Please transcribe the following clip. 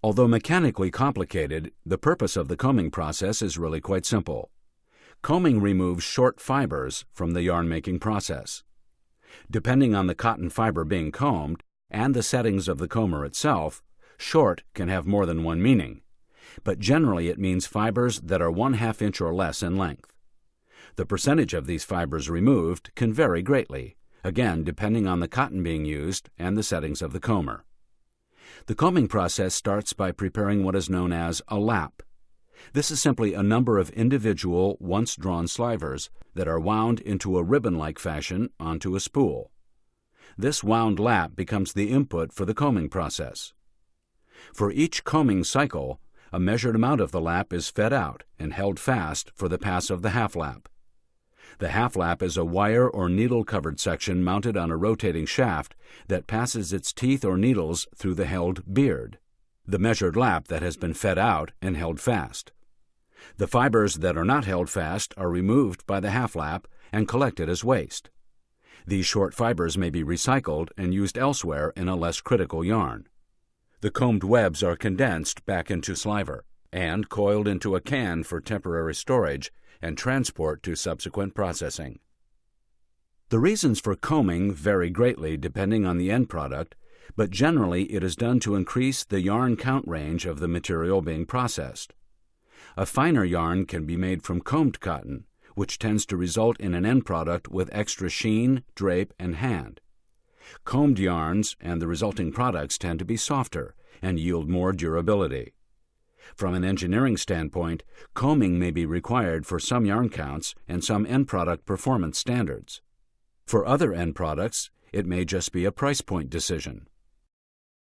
Although mechanically complicated, the purpose of the combing process is really quite simple. Combing removes short fibers from the yarn-making process. Depending on the cotton fiber being combed and the settings of the comber itself, short can have more than one meaning, but generally it means fibers that are 1/2 inch or less in length. The percentage of these fibers removed can vary greatly, again depending on the cotton being used and the settings of the comber. The combing process starts by preparing what is known as a lap. This is simply a number of individual, once-drawn slivers that are wound into a ribbon-like fashion onto a spool. This wound lap becomes the input for the combing process. For each combing cycle, a measured amount of the lap is fed out and held fast for the pass of the half lap. The half lap is a wire or needle-covered section mounted on a rotating shaft that passes its teeth or needles through the held beard, the measured lap that has been fed out and held fast. The fibers that are not held fast are removed by the half lap and collected as waste. These short fibers may be recycled and used elsewhere in a less critical yarn. The combed webs are condensed back into sliver and coiled into a can for temporary storage and transport to subsequent processing. The reasons for combing vary greatly depending on the end product, but generally it is done to increase the yarn count range of the material being processed. A finer yarn can be made from combed cotton, which tends to result in an end product with extra sheen, drape, and hand. Combed yarns and the resulting products tend to be softer and yield more durability. From an engineering standpoint, combing may be required for some yarn counts and some end product performance standards. For other end products, it may just be a price point decision.